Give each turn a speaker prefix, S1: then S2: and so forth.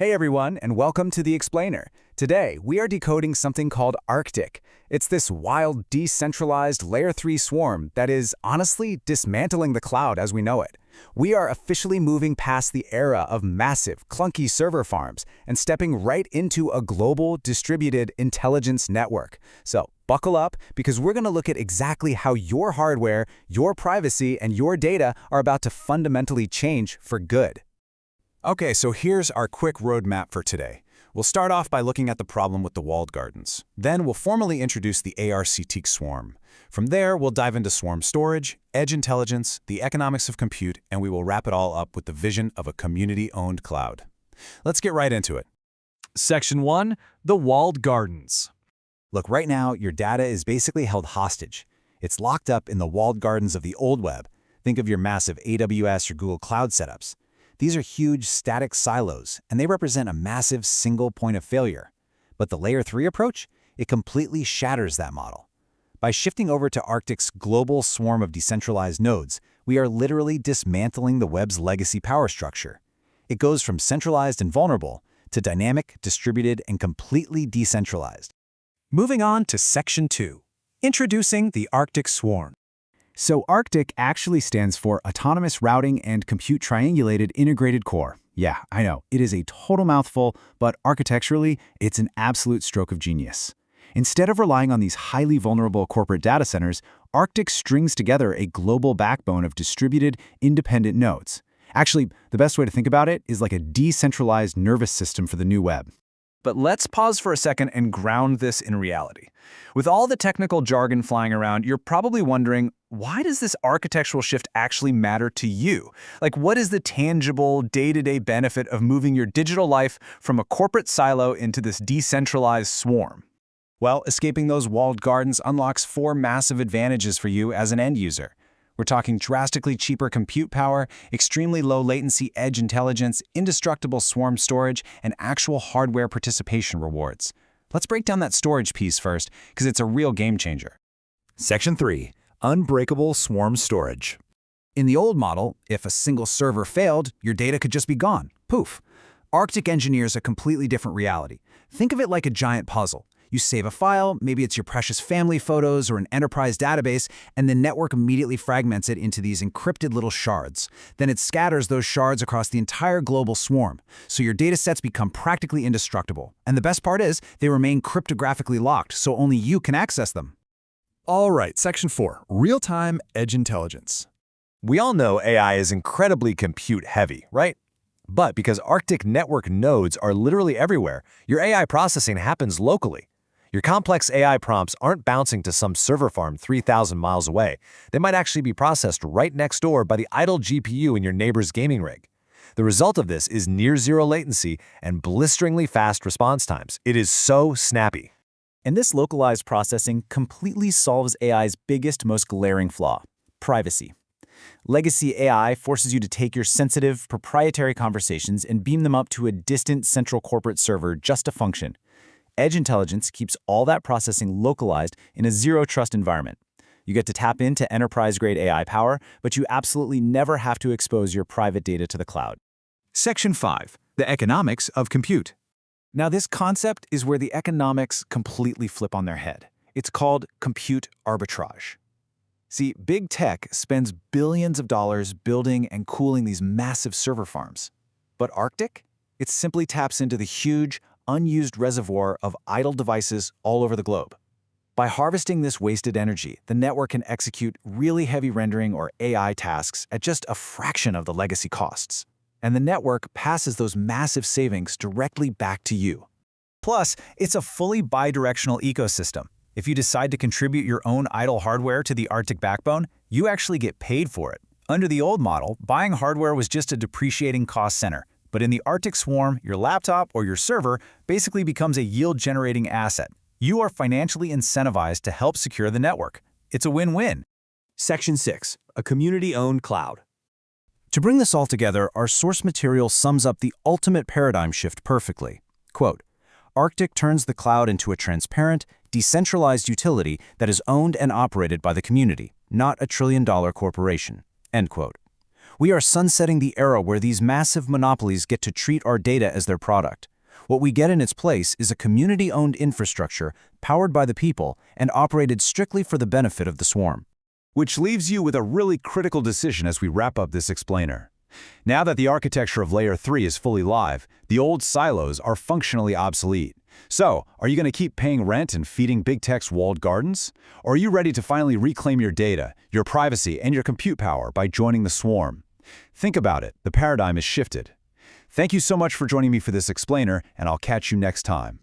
S1: Hey everyone, and welcome to The Explainer. Today, we are decoding something called Arctic. It's this wild, decentralized Layer 3 swarm that is, honestly, dismantling the cloud as we know it. We are officially moving past the era of massive, clunky server farms and stepping right into a global, distributed intelligence network. So, buckle up, because we're going to look at exactly how your hardware, your privacy, and your data are about to fundamentally change for good.
S2: Okay, so here's our quick roadmap for today. We'll start off by looking at the problem with the walled gardens. Then we'll formally introduce the ARCT swarm. From there, we'll dive into swarm storage, edge intelligence, the economics of compute, and we will wrap it all up with the vision of a community-owned cloud. Let's get right into it.
S3: Section 1. The Walled Gardens.
S2: Look, right now, your data is basically held hostage. It's locked up in the walled gardens of the old web. Think of your massive AWS or Google Cloud setups. These are huge static silos, and they represent a massive single point of failure. But the Layer 3 approach, it completely shatters that model. By shifting over to Arctic's global swarm of decentralized nodes, we are literally dismantling the web's legacy power structure. It goes from centralized and vulnerable to dynamic, distributed, and completely decentralized.
S3: Moving on to Section 2. Introducing the Arctic Swarm.
S1: So Arctic actually stands for Autonomous Routing and Compute Triangulated Integrated Core. Yeah, I know, it is a total mouthful, but architecturally, it's an absolute stroke of genius. Instead of relying on these highly vulnerable corporate data centers, Arctic strings together a global backbone of distributed, independent nodes. Actually, the best way to think about it is like a decentralized nervous system for the new web.
S3: But let's pause for a second and ground this in reality. With all the technical jargon flying around, you're probably wondering, why does this architectural shift actually matter to you? Like, what is the tangible, day-to-day benefit of moving your digital life from a corporate silo into this decentralized swarm?
S2: Well, escaping those walled gardens unlocks 4 massive advantages for you as an end user. We're talking drastically cheaper compute power, extremely low latency edge intelligence, indestructible swarm storage, and actual hardware participation rewards. Let's break down that storage piece first, because it's a real game changer.
S4: Section 3. Unbreakable swarm storage.
S1: In the old model, if a single server failed, your data could just be gone. Poof. Arctic engineers a completely different reality. Think of it like a giant puzzle. You save a file, maybe it's your precious family photos or an enterprise database, and the network immediately fragments it into these encrypted little shards. Then it scatters those shards across the entire global swarm, so your datasets become practically indestructible. And the best part is, they remain cryptographically locked, so only you can access them.
S4: All right, Section 4. Real-time edge intelligence. We all know AI is incredibly compute-heavy, right? But because Arctic network nodes are literally everywhere, your AI processing happens locally. Your complex AI prompts aren't bouncing to some server farm 3,000 miles away. They might actually be processed right next door by the idle GPU in your neighbor's gaming rig. The result of this is near-zero latency and blisteringly fast response times. It is so snappy.
S5: And this localized processing completely solves AI's biggest, most glaring flaw: privacy. Legacy AI forces you to take your sensitive, proprietary conversations and beam them up to a distant central corporate server just to function. Edge intelligence keeps all that processing localized in a zero-trust environment. You get to tap into enterprise-grade AI power, but you absolutely never have to expose your private data to the cloud.
S3: Section 5. The Economics of Compute.
S5: Now, this concept is where the economics completely flip on their head. It's called compute arbitrage. See, big tech spends billions of dollars building and cooling these massive server farms. But Arctic? It simply taps into the huge, unused reservoir of idle devices all over the globe. By harvesting this wasted energy, the network can execute really heavy rendering or AI tasks at just a fraction of the legacy costs. And the network passes those massive savings directly back to you.
S1: Plus, it's a fully bidirectional ecosystem. If you decide to contribute your own idle hardware to the Arctic backbone, you actually get paid for it. Under the old model, buying hardware was just a depreciating cost center. But in the Arctic swarm, your laptop or your server basically becomes a yield-generating asset. You are financially incentivized to help secure the network. It's a win-win.
S3: Section 6. A community-owned cloud.
S1: To bring this all together, our source material sums up the ultimate paradigm shift perfectly. Quote, Arctic turns the cloud into a transparent, decentralized utility that is owned and operated by the community, not a trillion-dollar corporation. End quote.
S3: We are sunsetting the era where these massive monopolies get to treat our data as their product. What we get in its place is a community-owned infrastructure powered by the people and operated strictly for the benefit of the swarm.
S2: Which leaves you with a really critical decision as we wrap up this explainer. Now that the architecture of Layer 3 is fully live, the old silos are functionally obsolete. So, are you going to keep paying rent and feeding big tech's walled gardens? Or are you ready to finally reclaim your data, your privacy, and your compute power by joining the swarm? Think about it. The paradigm is shifted. Thank you so much for joining me for this explainer, and I'll catch you next time.